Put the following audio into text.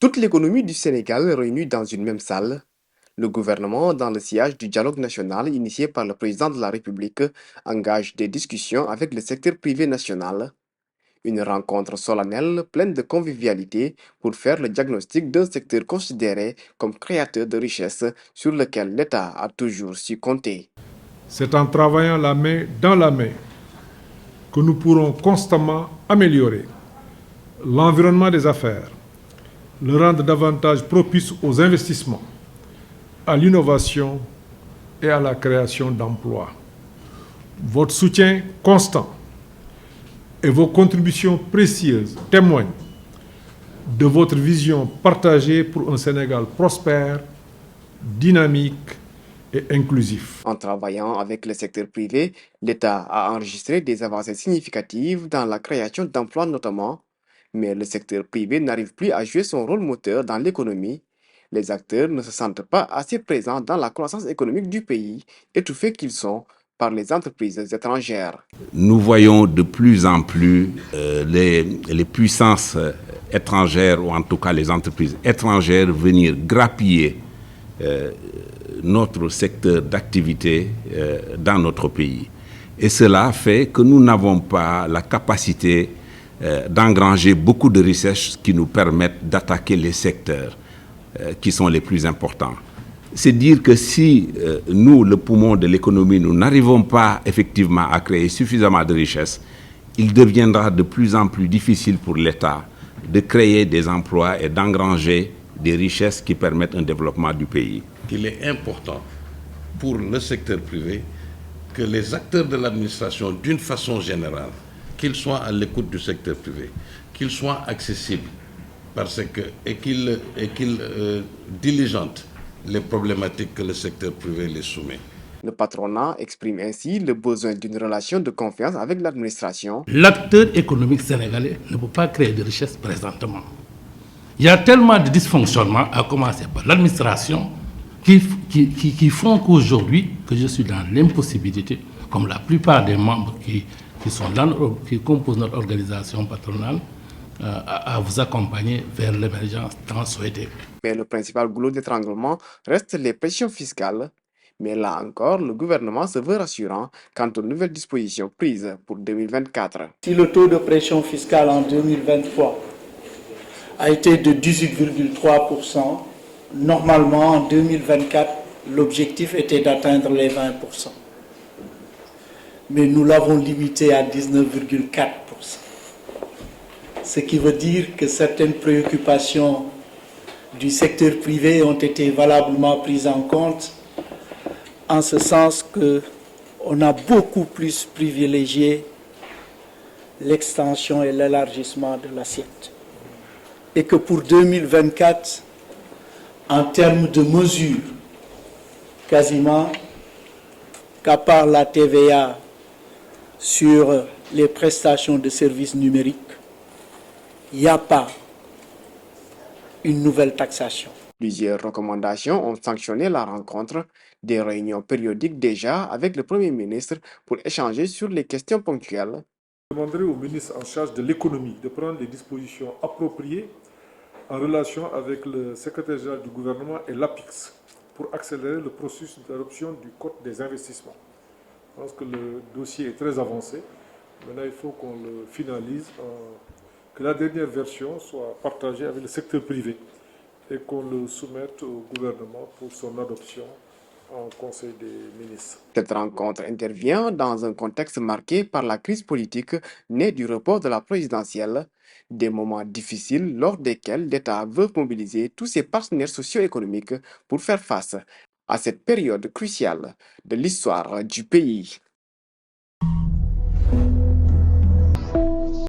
Toute l'économie du Sénégal réunie dans une même salle, le gouvernement, dans le sillage du dialogue national initié par le président de la République, engage des discussions avec le secteur privé national. Une rencontre solennelle pleine de convivialité pour faire le diagnostic d'un secteur considéré comme créateur de richesses sur lequel l'État a toujours su compter. C'est en travaillant la main dans la main que nous pourrons constamment améliorer l'environnement des affaires, le rendre davantage propice aux investissements, à l'innovation et à la création d'emplois. Votre soutien constant et vos contributions précieuses témoignent de votre vision partagée pour un Sénégal prospère, dynamique et inclusif. En travaillant avec le secteur privé, l'État a enregistré des avancées significatives dans la création d'emplois notamment, mais le secteur privé n'arrive plus à jouer son rôle moteur dans l'économie. Les acteurs ne se sentent pas assez présents dans la croissance économique du pays, étouffés qu'ils sont par les entreprises étrangères. Nous voyons de plus en plus les puissances étrangères, ou en tout cas les entreprises étrangères, venir grappiller notre secteur d'activité dans notre pays. Et cela fait que nous n'avons pas la capacité d'engranger beaucoup de richesses qui nous permettent d'attaquer les secteurs qui sont les plus importants. C'est dire que si nous, le poumon de l'économie, nous n'arrivons pas effectivement à créer suffisamment de richesses, il deviendra de plus en plus difficile pour l'État de créer des emplois et d'engranger des richesses qui permettent un développement du pays. Il est important pour le secteur privé que les acteurs de l'administration, d'une façon générale, qu'ils soient à l'écoute du secteur privé, qu'ils soient accessibles et qu'ils diligentent les problématiques que le secteur privé les soumet. Le patronat exprime ainsi le besoin d'une relation de confiance avec l'administration. L'acteur économique sénégalais ne peut pas créer de richesse présentement. Il y a tellement de dysfonctionnements, à commencer par l'administration, qui font qu'aujourd'hui, que je suis dans l'impossibilité, comme la plupart des membres qui composent notre organisation patronale, à vous accompagner vers l'émergence tant souhaitée. Mais le principal goulot d'étranglement reste les pressions fiscales. Mais là encore, le gouvernement se veut rassurant quant aux nouvelles dispositions prises pour 2024. Si le taux de pression fiscale en 2023 a été de 18,3%, normalement en 2024, l'objectif était d'atteindre les 20%. Mais nous l'avons limité à 19,4%. Ce qui veut dire que certaines préoccupations du secteur privé ont été valablement prises en compte, en ce sens qu'on a beaucoup plus privilégié l'extension et l'élargissement de l'assiette. Et que pour 2024, en termes de mesures, quasiment, qu'à part la TVA sur les prestations de services numériques, il n'y a pas une nouvelle taxation. Plusieurs recommandations ont sanctionné la rencontre, des réunions périodiques déjà avec le Premier ministre pour échanger sur les questions ponctuelles. Je demanderai au ministre en charge de l'économie de prendre les dispositions appropriées en relation avec le secrétaire général du gouvernement et l'APIX pour accélérer le processus d'adoption du Code des investissements. Je pense que le dossier est très avancé. Maintenant, il faut qu'on le finalise, que la dernière version soit partagée avec le secteur privé et qu'on le soumette au gouvernement pour son adoption en Conseil des ministres. Cette rencontre intervient dans un contexte marqué par la crise politique née du report de la présidentielle, des moments difficiles lors desquels l'État veut mobiliser tous ses partenaires socio-économiques pour faire face à cette période cruciale de l'histoire du pays.